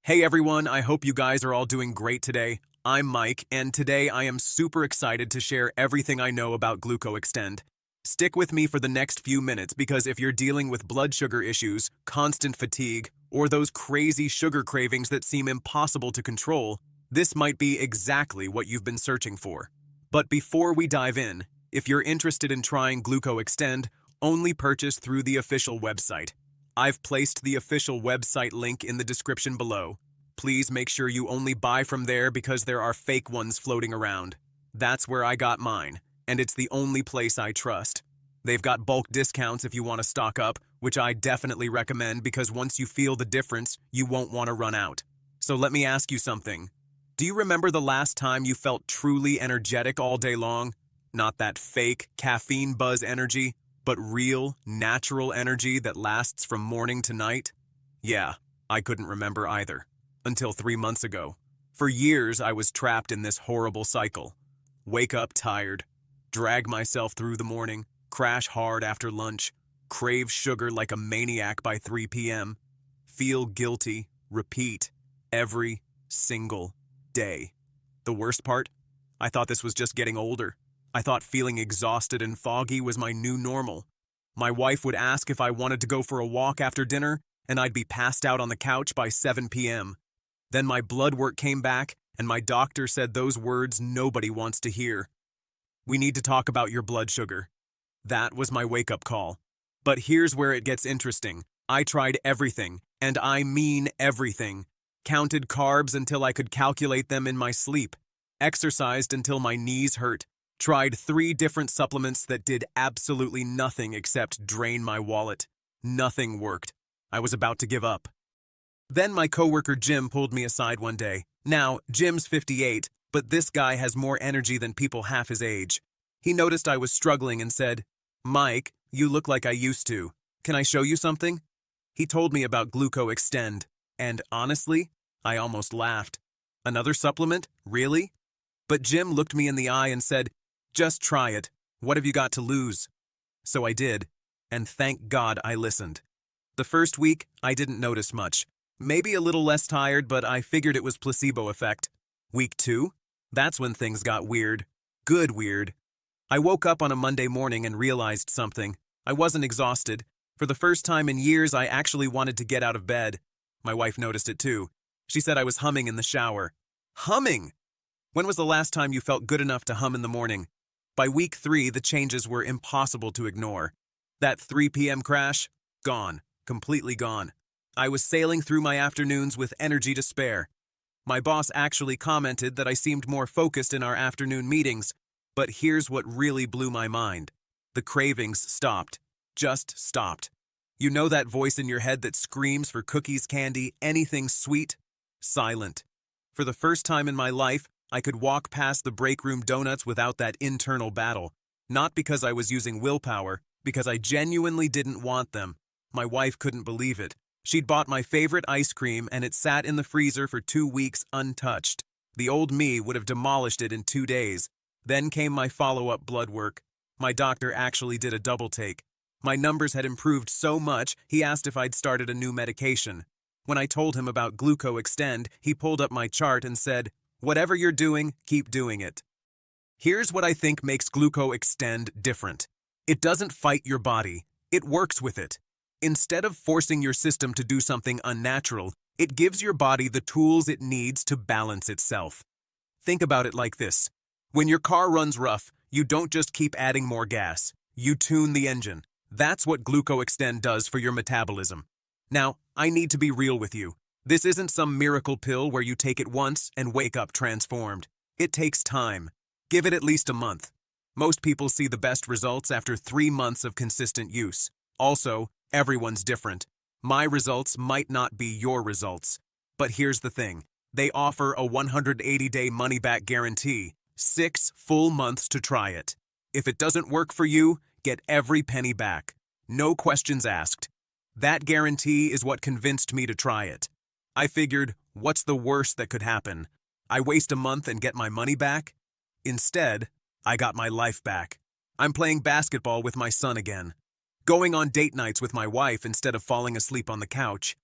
Hey everyone, I hope you guys are all doing great today. I'm Mike, and today I am super excited to share everything I know about Gluco Extend. Stick with me for the next few minutes because if you're dealing with blood sugar issues, constant fatigue, or those crazy sugar cravings that seem impossible to control, this might be exactly what you've been searching for. But before we dive in, if you're interested in trying Gluco Extend, only purchase through the official website. I've placed the official website link in the description below. Please make sure you only buy from there because there are fake ones floating around. That's where I got mine, and it's the only place I trust. They've got bulk discounts if you want to stock up, which I definitely recommend because once you feel the difference, you won't want to run out. So let me ask you something. Do you remember the last time you felt truly energetic all day long? Not that fake caffeine buzz energy, but real, natural energy that lasts from morning to night? Yeah, I couldn't remember either. Until 3 months ago. For years, I was trapped in this horrible cycle. Wake up tired, drag myself through the morning, crash hard after lunch, crave sugar like a maniac by 3 p.m., feel guilty, repeat, every single day. The worst part? I thought this was just getting older. I thought feeling exhausted and foggy was my new normal. My wife would ask if I wanted to go for a walk after dinner, and I'd be passed out on the couch by 7 p.m. Then my blood work came back, and my doctor said those words nobody wants to hear. We need to talk about your blood sugar. That was my wake-up call. But here's where it gets interesting. I tried everything, and I mean everything. Counted carbs until I could calculate them in my sleep. Exercised until my knees hurt. Tried 3 different supplements that did absolutely nothing except drain my wallet. Nothing worked. I was about to give up. Then my coworker Jim pulled me aside one day. Now, Jim's 58, but this guy has more energy than people half his age. He noticed I was struggling and said, "Mike, you look like I used to. Can I show you something?" He told me about Gluco Extend, and honestly, I almost laughed. Another supplement? Really? But Jim looked me in the eye and said, "Just try it. What have you got to lose?" So I did, and thank God I listened. The first week, I didn't notice much. Maybe a little less tired, but I figured it was placebo effect. Week 2? That's when things got weird. Good weird. I woke up on a Monday morning and realized something. I wasn't exhausted. For the first time in years, I actually wanted to get out of bed. My wife noticed it too. She said I was humming in the shower. Humming! When was the last time you felt good enough to hum in the morning? By week 3, the changes were impossible to ignore. That 3 p.m. crash? Gone. Completely gone. I was sailing through my afternoons with energy to spare. My boss actually commented that I seemed more focused in our afternoon meetings, but here's what really blew my mind. The cravings stopped. Just stopped. You know that voice in your head that screams for cookies, candy, anything sweet? Silent. For the first time in my life, I could walk past the break room donuts without that internal battle. Not because I was using willpower, because I genuinely didn't want them. My wife couldn't believe it. She'd bought my favorite ice cream and it sat in the freezer for 2 weeks untouched. The old me would have demolished it in 2 days. Then came my follow-up blood work. My doctor actually did a double take. My numbers had improved so much, he asked if I'd started a new medication. When I told him about Gluco Extend, he pulled up my chart and said, "Whatever you're doing, keep doing it." Here's what I think makes Gluco Extend different. It doesn't fight your body. It works with it. Instead of forcing your system to do something unnatural, it gives your body the tools it needs to balance itself. Think about it like this. When your car runs rough, you don't just keep adding more gas. You tune the engine. That's what Gluco Extend does for your metabolism. Now, I need to be real with you. This isn't some miracle pill where you take it once and wake up transformed. It takes time. Give it at least a month. Most people see the best results after 3 months of consistent use. Also, everyone's different. My results might not be your results. But here's the thing. They offer a 180-day money-back guarantee, 6 full months to try it. If it doesn't work for you, get every penny back. No questions asked. That guarantee is what convinced me to try it. I figured, what's the worst that could happen? I waste a month and get my money back? Instead, I got my life back. I'm playing basketball with my son again. Going on date nights with my wife instead of falling asleep on the couch.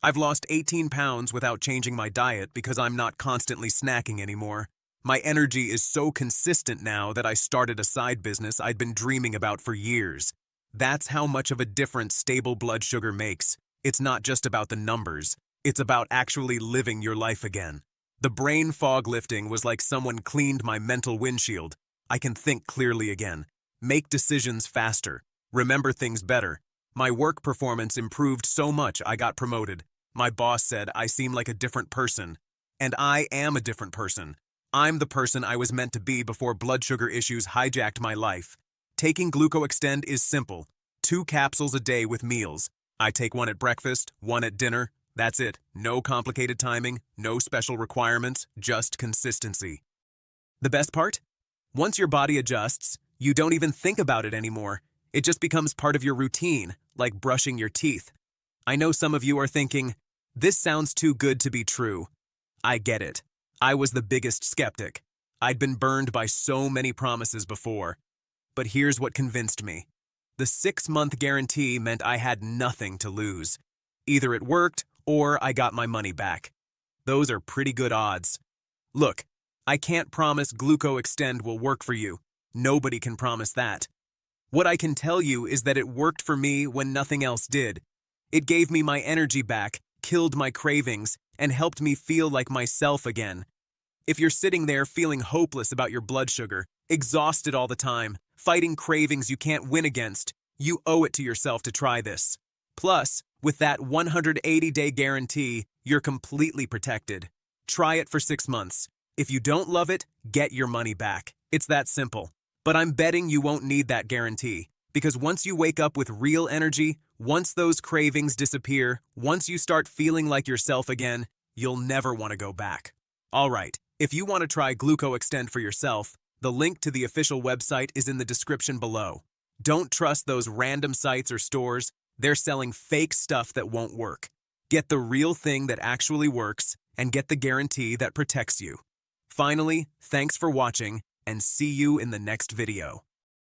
I've lost 18 pounds without changing my diet because I'm not constantly snacking anymore. My energy is so consistent now that I started a side business I'd been dreaming about for years. That's how much of a difference stable blood sugar makes. It's not just about the numbers. It's about actually living your life again. The brain fog lifting was like someone cleaned my mental windshield. I can think clearly again, make decisions faster, remember things better. My work performance improved so much I got promoted. My boss said I seem like a different person. And I am a different person. I'm the person I was meant to be before blood sugar issues hijacked my life. Taking Gluco Extend is simple. 2 capsules a day with meals. I take one at breakfast, one at dinner. That's it. No complicated timing, no special requirements, just consistency. The best part? Once your body adjusts, you don't even think about it anymore. It just becomes part of your routine, like brushing your teeth. I know some of you are thinking, this sounds too good to be true. I get it. I was the biggest skeptic. I'd been burned by so many promises before. But here's what convinced me. The 6-month guarantee meant I had nothing to lose. Either it worked, or I got my money back. Those are pretty good odds. Look, I can't promise Gluco Extend will work for you. Nobody can promise that. What I can tell you is that it worked for me when nothing else did. It gave me my energy back, killed my cravings, and helped me feel like myself again. If you're sitting there feeling hopeless about your blood sugar, exhausted all the time, fighting cravings you can't win against, you owe it to yourself to try this. Plus, with that 180-day guarantee, you're completely protected. Try it for 6 months. If you don't love it, get your money back. It's that simple. But I'm betting you won't need that guarantee, because once you wake up with real energy, once those cravings disappear, once you start feeling like yourself again, you'll never want to go back. All right, if you want to try Gluco Extend for yourself, the link to the official website is in the description below. Don't trust those random sites or stores. They're selling fake stuff that won't work. Get the real thing that actually works and get the guarantee that protects you. Finally, thanks for watching and see you in the next video.